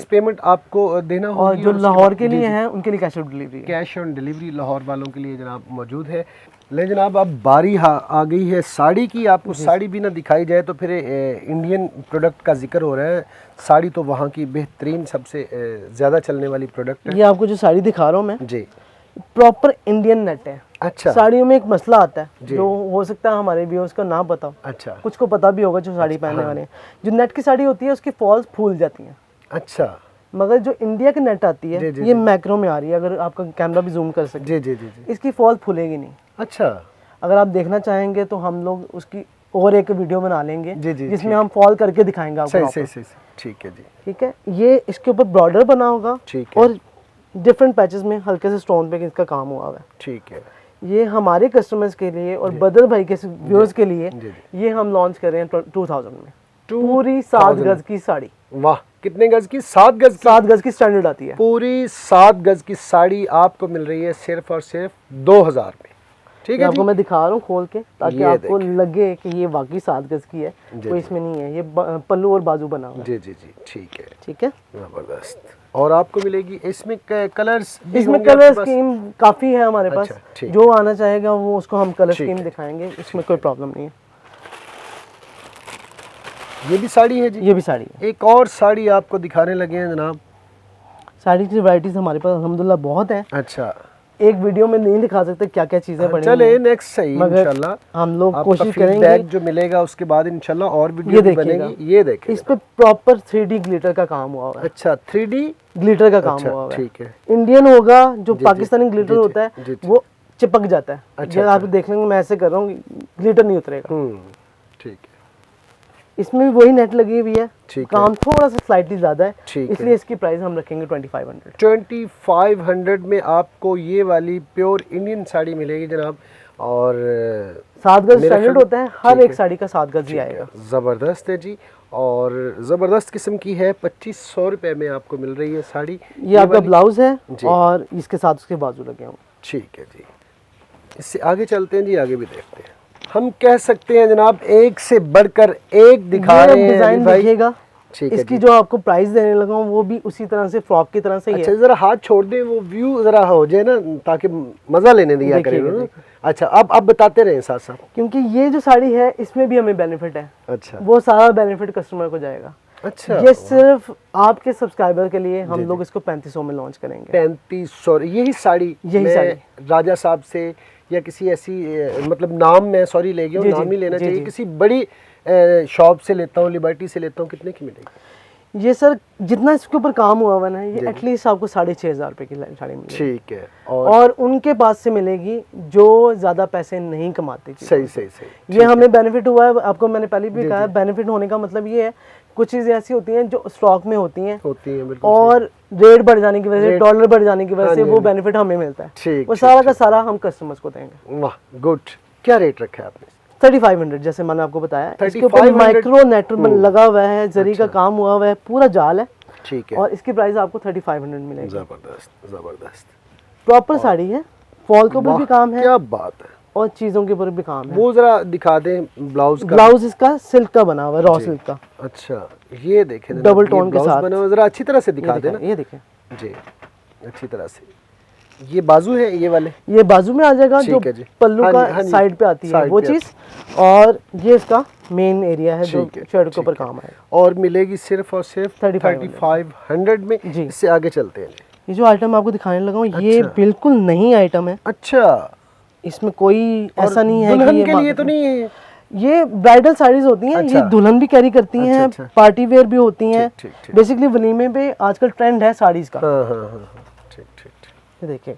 पेमेंट आपको देना होगी। और जो लाहौर के लिए हैं उनके लिए कैश ऑन डिलीवरी है। कैश ऑन डिलीवरी लाहौर वालों के लिए जनाब मौजूद है। ले जनाब, अब बारी आ गई है साड़ी की। आपको साड़ी भी ना दिखाई जाए तो फिर इंडियन प्रोडक्ट का जिक्र हो रहा है। साड़ी तो वहाँ की बेहतरीन सबसे ज़्यादा चलने वाली प्रोडक्ट है। ये आपको जो साड़ी दिखा रहा हूँ मैं जी, प्रॉपर इंडियन नेट है। अच्छा। साड़ियों में एक मसला आता है जो हो सकता है हमारे व्यूअर्स को ना पता हो, अच्छा, कुछ को पता भी होगा जो साड़ी पहनने वाले हैं। जो नेट की साड़ी होती है उसकी फॉल्स फूल जाती हैं, अच्छा। मगर जो इंडिया की नेट आती है जी, ये मैक्रो में आ रही है, अगर आपका कैमरा भी जूम कर सके। जी जी जी जी। इसकी फॉल फूलेगी नहीं। अच्छा, अगर आप देखना चाहेंगे तो हम लोग उसकी और एक वीडियो बना लेंगे जी, जी, जिसमें हम फॉल करके दिखाएंगे आपको। सही सही सही, ठीक है जी। ठीक है, ये इसके ऊपर बॉर्डर बना होगा ठीक है। और डिफरेंट पैचेस में हल्के से स्टोन पे इसका काम हुआ है। ठीक है। ये हमारे कस्टमर्स के लिए और बदर भाई के व्यूअर्स के लिए ये हम लॉन्च कर रहे हैं 2000 में। पूरी 7 गज की साड़ी। वाह, कितने गज की? 7 गज की? 7 गज की स्टैंडर्ड आती है। पूरी 7 गज की साड़ी आपको मिल रही है सिर्फ और सिर्फ 2000 में। ठीक है, आपको मैं दिखा रहा हूँ खोल के, ताकि ये आपको लगे कि ये वाकई 7 गज की है, कोई इसमें नहीं है। ये पल्लू और बाजू बना हुआ है। जी जी जी, ठीक है। ठीक है, जबरदस्त। और आपको मिलेगी इसमें कलर्स भी इसमें होंगे कलर आपके पास? स्कीम काफी है हमारे पास। अच्छा, ठीक। जो आना चाहेगा वो उसको हम कलर ठीक स्कीम है। दिखाएंगे, इसमें कोई प्रॉब्लम नहीं है। ये भी साड़ी है जी? ये भी साड़ी है। एक और साड़ी आपको दिखाने लगे हैं जनाब। साड़ी की वैरायटीज हमारे पास अल्हम्दुलिल्लाह बहुत है। अच्छा, एक वीडियो में नहीं दिखा सकते क्या क्या चीजें पड़ी चले हैं, नेक्स्ट सही मगर इंशाल्लाह हम लोग आपका कोशिश feedback करेंगे। जो मिलेगा उसके बाद इंशाल्लाह और ये वीडियो भी देखिएगा, बनेगी। ये देखें इस पे प्रॉपर 3D ग्लिटर का काम हुआ हुआ है। अच्छा, 3D ग्लिटर का काम अच्छा, हुआ हुआ है। ठीक है। इंडियन होगा जो जी, पाकिस्तानी ग्लिटर जी, होता है जी, जी। वो चिपक जाता है। अच्छा, ये आप देख लेंगे, मैं ऐसे कर रहा हूँ, ग्लिटर नहीं उतरेगा। ठीक है। इसमें भी वही नेट लगी हुई है, ठीक है। काम थोड़ा सा स्लाइटली ज्यादा है, ठीक है। इसलिए इसकी प्राइस हम रखेंगे 2500। 2500 में आपको ये वाली प्योर इंडियन साड़ी मिलेगी जनाब। और 7 गज मेरे स्टैंडर्ड ख्याल- होता है, हर ठीक एक है। साड़ी का 7 गज ही आएगा। ज़बरदस्त है जी। और ज़बरदस्त किस्म की है, 2500 रुपये में आपको मिल रही है साड़ी। ये आपका वाली? ब्लाउज है जी। और इसके साथ उसके बाजू लगे होंगे। ठीक है जी। इससे आगे चलते हैं जी, आगे भी देखते हैं। हम कह सकते हैं जनाब एक से बढ़कर एक दिखा रहे हैं डिजाइन भाई। देखिएगा, ठीक है इसकी जी। जो आपको प्राइस देने लगा हूँ वो भी उसी तरह से फ्रॉक की तरह से ही अच्छा, है। जरा हाथ छोड़ दें, वो व्यू जरा हो जाए ना, ताकि मजा लेने दिया करें देखिएगा, ना। अच्छा, अब बताते रहे साथ साथ। क्योंकि ये जो साड़ी है इसमें भी हमें बेनिफिट है, अच्छा वो सारा बेनिफिट कस्टमर को जाएगा। अच्छा, ये सिर्फ आपके सब्सक्राइबर के लिए हम लोग इसको 3500 में लॉन्च करेंगे। 3500 यही साड़ी? यही मैं साड़ी। राजा साहब से या किसी ऐसी मतलब नाम में सॉरी ले गया हूँ, जी, नाम जी, ही लेना जी, चाहिए, जी। किसी बड़ी शॉप से लेता हूँ, लिबर्टी से लेता हूँ, कितने की मिलेगी? ये सर जितना इसके ऊपर काम हुआ हुआ ना, ये एटलीस्ट आपको 6500 रुपए की साड़ी मिलेगी। ठीक है। और उनके पास से मिलेगी जो ज्यादा पैसे नहीं कमाते। सही सही सही। ये हमें बेनिफिट हुआ है, आपको मैंने पहले भी कहा, बेनिफिट होने का मतलब ये है कुछ चीजें ऐसी होती हैं जो स्टॉक में होती हैं बिल्कुल और रेट बढ़ जाने की वजह से, डॉलर बढ़ जाने की वजह हाँ से जी, वो बेनिफिट हमें मिलता है। ठीक, वो ठीक, सारा का सारा हम कस्टमर्स को देंगे। वाह, गुड। क्या रेट रखा है आपने? 3500 जैसे मैंने आपको बताया। इसके ऊपर 3500 माइक्रो नेट लगा हुआ है, जरी का काम हुआ हुआ है, पूरा जाल है। ठीक है। और इसकी प्राइस आपको 3500 मिलेगी। जबरदस्त जबरदस्त, प्रॉपर साड़ी है, फॉल के ऊपर भी काम है, क्या बात है, और चीजों के ऊपर भी काम है। वो जरा दिखा दें ब्लाउज का। ब्लाउज इसका सिल्क का बना हुआ है, रॉ सिल्क का। अच्छा, ये देखें डबल टोन के साथ बना हुआ, जरा अच्छी तरह से दिखा देना। ये देखें जी, अच्छी तरह से। ये बाजू है ये वाले, ये बाजू में आ जाएगा, जो पल्लू हाँ का जी, हाँ जी, साइड पे आती है वो चीज, और ये इसका मेन एरिया है जो शर्ट के ऊपर काम है। और मिलेगी सिर्फ और सिर्फ 3500 में। इससे आगे चलते हैं। ये जो आइटम आपको दिखाने लगा हूँ, ये बिल्कुल नई आइटम है। अच्छा, इसमें कोई ऐसा नहीं है दुल्हन के लिए तो नहीं है ये ब्राइडल साड़ीज होती हैं। ये दुल्हन भी कैरी करती हैं, पार्टी वेयर भी होती हैं। बेसिकली वलीमे पे आजकल ट्रेंड है साड़ीज का। ठीक ठीक, ये देखिए,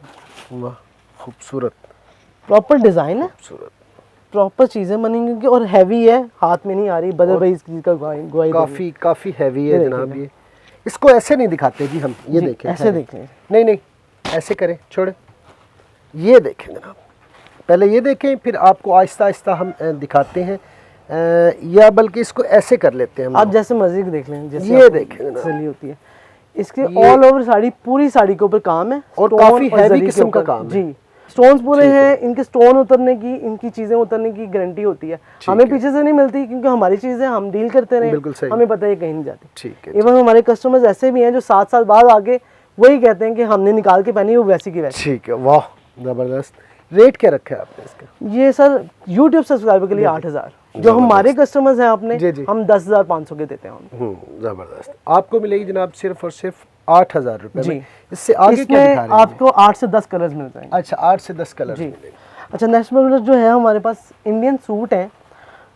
वाह खूबसूरत, प्रॉपर डिजाइन है, खूबसूरत, प्रॉपर चीजें बनेंगी और हैवी है, हाथ में नहीं आ रही, बदल भाई इसकी का गवाही काफी काफी हैवी है जनाब। ये इसको ऐसे नहीं दिखाते जी हम, ये देखें, ऐसे देखें, नहीं नहीं ऐसे करें, छोड़े, ये देखें जनाब, पहले ये देखें, फिर आपको आहिस्ता आहिस्ता हम दिखाते हैं, या बल्कि इसको ऐसे कर लेते हैं। आप जैसे मर्जी देख लें, जैसे ये देखें तसल्ली होती है। इसके ऑल ओवर साड़ी, पूरी साड़ी के ऊपर काम है, और काफी हैवी किस्म का काम है जी। स्टोन्स पूरे हैं, इनके स्टोन उतरने की, इनकी चीजें उतरने की गारंटी होती है। हमें पीछे से नहीं मिलती, क्योंकि हमारी चीजें हम डील करते रहे, हमें पता है कहीं नहीं जाती। ठीक है। इवन हमारे कस्टमर्स ऐसे भी हैं जो 7 साल बाद आगे वही कहते हैं कि हमने निकाल के पहनी वो वैसी की वैसी। ठीक है, वाह जबरदस्त। रेट क्या रखा है आपने इसका? ये सर YouTube सब्सक्राइबर के लिए 8000, जो हमारे कस्टमर्स हैं अपने, हम 10,500 के देते हैं। जबरदस्त। आपको मिलेगी जनाब सिर्फ और सिर्फ 8000 रुपए में। इससे आगे क्या दिखा रहे हैं? आपको 8 से 10 कलर्स मिल जाएंगे। अच्छा, 8 से 10 कलर मिलेंगे। अच्छा, नेक्स्ट प्रोडक्ट जो है हमारे पास इंडियन सूट है,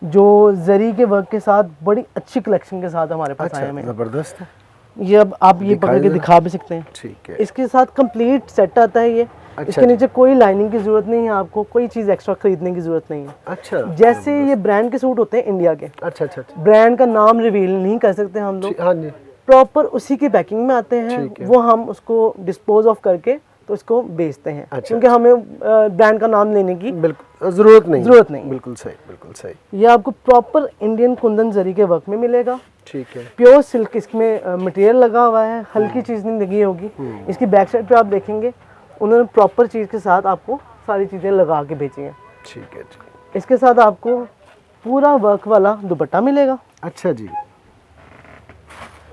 जो जरी के वर्क के साथ बड़ी अच्छी कलेक्शन के साथ हमारे पास आए हैं। जबरदस्त है। ये अब आप ये पकड़ के दिखा भी सकते हैं। ठीक है। इसके साथ कंप्लीट सेट आता है ये। इसके नीचे कोई लाइनिंग की जरूरत नहीं है, आपको कोई चीज एक्स्ट्रा खरीदने की जरूरत नहीं है। अच्छा, जैसे ये ब्रांड के सूट होते हैं इंडिया के। अच्छा अच्छा, ब्रांड का नाम रिवील नहीं कर सकते हम लोग। हाँ जी। प्रॉपर उसी की पैकिंग में आते हैं, वो हम उसको डिस्पोज ऑफ करके तो इसको बेचते हैं। क्योंकि हमें ब्रांड का नाम लेने की बिल्कुल जरूरत नहीं। बिल्कुल सही, बिल्कुल सही। ये आपको प्रॉपर इंडियन कुंदन जरी के वर्क में मिलेगा। ठीक है। प्योर सिल्क इसमें मटेरियल लगा हुआ है, हल्की चीज नहीं लगी होगी। इसकी बैक साइड पे आप देखेंगे, उन्होंने प्रॉपर चीज के साथ आपको सारी चीजें लगा के बेची हैं। ठीक है। इसके साथ आपको पूरा वर्क वाला दुपट्टा मिलेगा। अच्छा जी।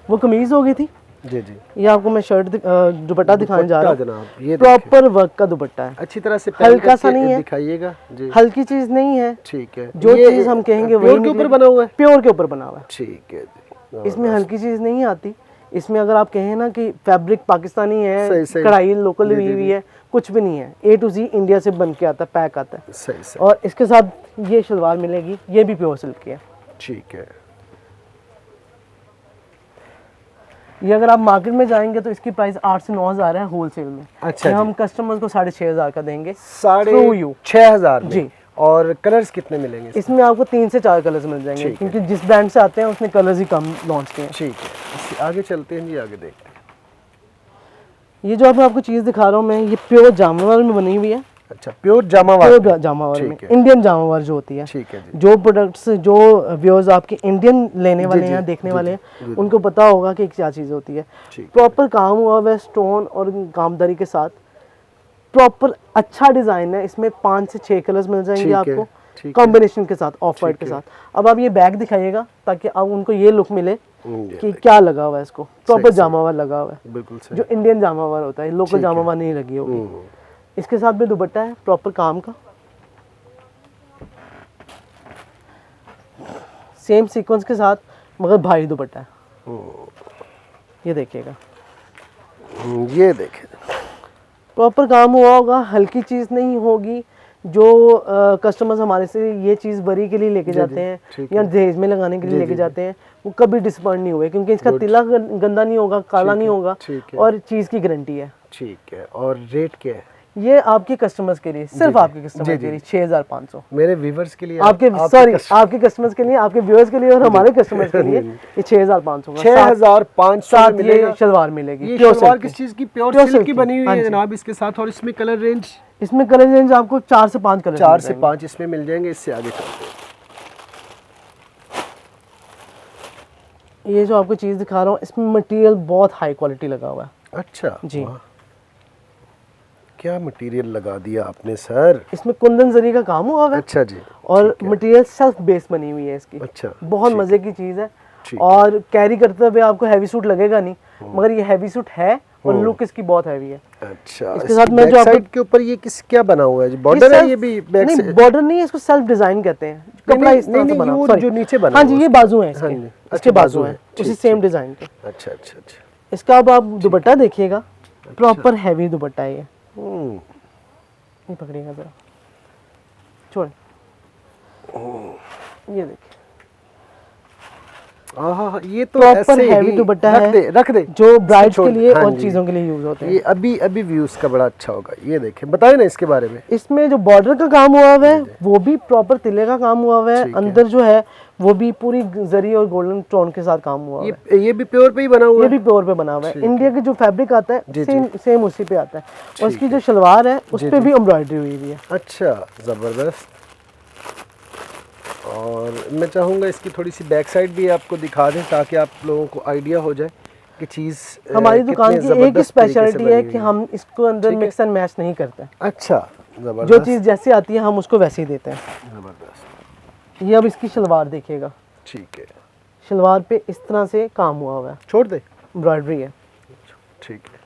वो कमीज हो गई थी जी जी। ये आपको मैं शर्ट दुपट्टा दिखाने जा रहा हूँ। ये प्रॉपर वर्क का दुपट्टा है, अच्छी तरह से हल्का सा नहीं है, दिखाइएगा जी। हल्की चीज नहीं है। ठीक है। जो चीज हम कहेंगे वही प्योर के ऊपर बना हुआ है। प्योर के ऊपर बना हुआ है। ठीक है जी। इसमें हल्की चीज नहीं आती। इसमें अगर आप कहें ना कि फैब्रिक पाकिस्तानी है, कढ़ाई लोकल हुई हुई है, कुछ भी नहीं है। A to Z इंडिया से बन के आता है, पैक आता है। सही। और इसके साथ ये शलवार मिलेगी, ये भी प्योर सिल्क की है। ठीक है। ये अगर आप मार्केट में जाएंगे तो इसकी प्राइस 8 से 9,000 है होलसेल में। अच्छा, हम कस्टमर्स को 6,500 का देंगे। 6,500 जी। और कलर्स कितने मिलेंगे इसमें? आपको 3 से 4 कलर्स मिल जाएंगे, क्योंकि जिस ब्रांड से आते हैं उसने कलर्स ही कम लॉन्च किए हैं। ठीक है, इससे आगे चलते हैं जी, आगे देखते हैं। ये जो अब मैं आपको चीज दिखा रहा हूँ मैं, ये प्योर जामावार में बनी हुई है। अच्छा, प्योर जामावार में इंडियन जामावार जो होती है। ठीक है जी। जो प्रोडक्ट्स जो व्यूअर्स आपके इंडियन लेने वाले हैं, देखने वाले हैं, उनको पता होगा कि क्या चीज होती है। प्रॉपर काम हुआ है स्टोन और कामदारी के साथ, प्रॉपर अच्छा डिजाइन है। इसमें 5 से 6 कलर्स मिल जाएंगे आपको कॉम्बिनेशन के साथ, ऑफ वाइट के साथ। अब आप ये बैग दिखाइएगा ताकि अब उनको ये लुक मिले कि क्या लगा हुआ है। इसको प्रॉपर जामावार लगा हुआ है, बिल्कुल सही, जो इंडियन जामावार होता है, लोकल जामावार नहीं लगी होगी। इसके साथ भी दुपट्टा है प्रॉपर काम का, सेम सीक्वेंस के साथ, मगर भारी दुपट्टा है। ये देखिएगा, ये देखें, प्रॉपर काम हुआ होगा, हल्की चीज नहीं होगी। जो कस्टमर्स हमारे से ये चीज बरी के लिए लेके जाते हैं या दहेज में लगाने के लिए लेके जाते हैं, वो कभी डिसअपॉइंट नहीं हुए, क्योंकि इसका तिला गंदा नहीं होगा, काला नहीं होगा, और चीज की गारंटी है। ठीक है। और रेट क्या है? ये आपके कस्टमर्स के लिए, सिर्फ आपके कस्टमर्स के लिए 6,500। मेरे व्यूअर्स के लिए, आपके कस्टमर्स के लिए, आपके व्यूअर्स के लिए और हमारे कस्टमर्स के लिए ये 6,500 का। 6,500 मिलेगा। शलवार मिलेगी। ये शलवार किस चीज की? प्योर सिल्क की बनी हुई है जनाब इसके साथ। और इसमें कलर रेंज आपको 4 से 5 कलर, 4 से 5 इसमें मिल जाएंगे। इससे आगे चलते हैं। ये जो आपको चीज़ दिखा रहा हूँ इसमें मटेरियल बहुत हाई क्वालिटी लगा हुआ है। अच्छा जी। वाह। क्या मटेरियल लगा दिया आपने सर। इसमें कुंदन जरी का काम हुआ हुआ है। अच्छा जी। और मटेरियल सेल्फ बेस बनी हुई है इसकी। अच्छा, बहुत मज़े की चीज़ है। और कैरी करते हुए आपको हैवी सूट लगेगा नहीं, मगर ये हैवी सूट है और लुक इसकी बहुत हैवी है। अच्छा, इसके साथ मैं जो आपको साइड के ऊपर ये क्या बना हुआ है, बॉर्डर है ये भी? बैक नहीं, साइड बॉर्डर नहीं है, इसको सेल्फ डिजाइन कहते हैं। कपड़ा इस तरह से बना हुआ है, जो नीचे बना। हाँ जी, ये बाजू है इसके। इसके इसके बाजू है उसी सेम डिजाइन के। अच्छा अच्छा अच्छा। इसका अब आप दुपट्टा देखिएगा, प्रॉपर हैवी दुपट्टा है ये। ये पकड़िएगा जरा, छोड़, ये देखिए ये तो प्रॉपर ऐसे हैवी ही दुपट्टा है, रख दे जो ब्राइड्स के लिए हाँ और जी। चीज़ों के लिए यूज होते हैं। ये अभी व्यूज का बड़ा अच्छा होगा। ये देखें, बताए ना इसके बारे में। इसमें जो बॉर्डर का काम हुआ हुआ है वो भी प्रॉपर तिले का काम हुआ हुआ है। अंदर जो है वो भी पूरी जरी और गोल्डन टोन के साथ काम हुआ है। ये भी प्योर पे ही बना हुआ है? ये भी प्योर पे बना हुआ है। इंडिया के जो फैब्रिक आता है सेम उसी पे आता है। और इसकी जो शलवार है उस पे भी एम्ब्रॉयडरी हुई हुई है। अच्छा, जबरदस्त। और मैं चाहूँगा इसकी थोड़ी सी बैक साइड भी आपको दिखा दें ताकि आप लोगों को आइडिया हो जाए कि चीज़। हमारी दुकान की एक ही स्पेशलिटी है कि हम इसको अंदर मिक्स एंड मैच नहीं करते। अच्छा, जो चीज़ जैसे आती है हम उसको वैसे ही देते हैं। जबरदस्त। ये अब इसकी शलवार देखिएगा। ठीक है, शलवार पे इस तरह से काम हुआ हुआ है, छोड़ दे, एम्ब्रॉयडरी है। ठीक है।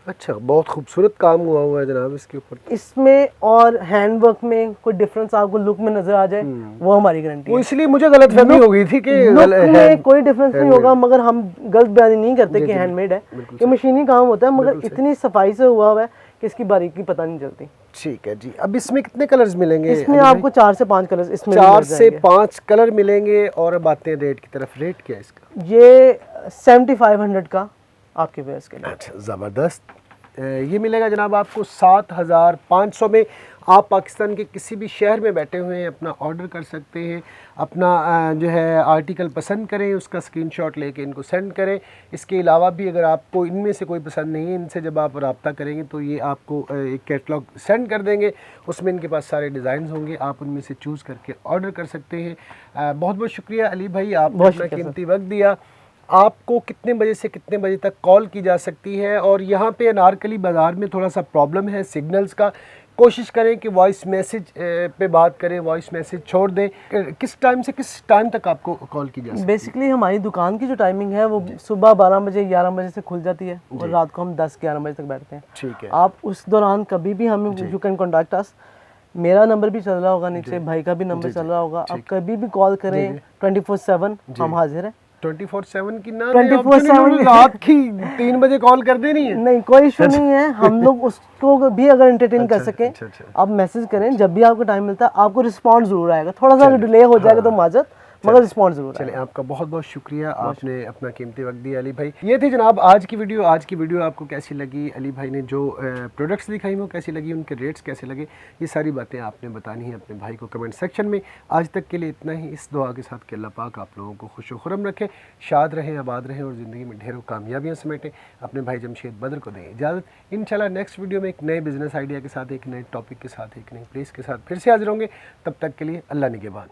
अच्छा, बहुत खूबसूरत काम हुआ है जनाब इसके ऊपर। इसमें और हैंडवर्क में कोई डिफरेंस आपको लुक में नजर आ जाए वो हमारी गारंटी है। वो इसलिए मुझे गलतफहमी हो गई थी कि लुक में कोई डिफरेंस नहीं होगा, मगर हम गलत बयानी नहीं करते कि हैंडमेड है। ये मशीनी काम होता है, मगर इतनी सफाई से हुआ है कि इसकी बारीकी पता नहीं चलती। ठीक है जी। अब इसमें कितने कलर्स मिलेंगे? इसमें आपको 4 से 5 कलर्स इसमें 4 से 5 कलर मिलेंगे। और अब आते हैं रेट की तरफ। रेट क्या है इसका? ये 7500 का आपके वेयर्स के लिए। अच्छा, ज़बरदस्त। ये मिलेगा जनाब आपको 7500 में। आप पाकिस्तान के किसी भी शहर में बैठे हुए हैं, अपना ऑर्डर कर सकते हैं। अपना जो है आर्टिकल पसंद करें, उसका स्क्रीनशॉट लेके इनको सेंड करें। इसके अलावा भी अगर आपको इनमें से कोई पसंद नहीं है, इनसे जब आप रब्ता करेंगे तो ये आपको एक कैटलॉग सेंड कर देंगे। उसमें इनके पास सारे डिज़ाइन होंगे, आप उनमें से चूज़ करके ऑर्डर कर सकते हैं। बहुत बहुत शुक्रिया अली भाई, आपने अपना कीमती वक्त दिया। आपको कितने बजे से कितने बजे तक कॉल की जा सकती है? और यहाँ पे अनारकली बाज़ार में थोड़ा सा प्रॉब्लम है सिग्नल्स का। कोशिश करें कि वॉइस मैसेज पे बात करें, वॉइस मैसेज छोड़ दें। किस टाइम से किस टाइम तक आपको कॉल की जा सकती है? बेसिकली हमारी दुकान की जो टाइमिंग है वो सुबह 12 बजे 11 बजे से खुल जाती है और रात को हम 10-11 बजे तक बैठते हैं। ठीक है। आप उस दौरान कभी भी हमें यू कैन कॉन्टैक्ट अस। मेरा नंबर भी चल रहा होगा नीचे, भाई का भी नंबर चल रहा होगा। आप कभी भी कॉल करें, 24/7 हम हाजिर हैं। 24/7 की ना 24/7 रात की 3 बजे कॉल कर देनी है? नहीं, कोई इशू नहीं है। हम लोग उसको भी अगर एंटरटेन कर सकें, आप मैसेज करें जब भी आपको टाइम मिलता है। आपको रिस्पॉन्ड जरूर आएगा, थोड़ा सा डिले हो जाएगा तो माजरत, मगर रिस्पॉन्ड जरूर चलिए, आपका बहुत बहुत शुक्रिया, आपने अपना कीमती वक्त दिया अली भाई। ये थी जनाब आज की वीडियो। आज की वीडियो आपको कैसी लगी? अली भाई ने जो प्रोडक्ट्स दिखाई वो कैसी लगी, उनके रेट्स कैसे लगे, ये सारी बातें आपने बतानी है अपने भाई को कमेंट सेक्शन में। आज तक के लिए इतना ही। इस दुआ के साथ कि अल्लाह पाक आप लोगों को खुश व खुरम रखे, शाद रहें, आबाद रहें और ज़िंदगी में ढेरों कामयाबियाँ समेटें। अपने भाई जमशेद बदर को दें इजाज़त। इंशाल्लाह नेक्स्ट वीडियो में एक नए बिज़नेस आइडिया के साथ, एक नए टॉपिक के साथ, एक नई प्लेस के साथ फिर से हाजिर होंगे। तब तक के लिए अल्लाह निगहबान।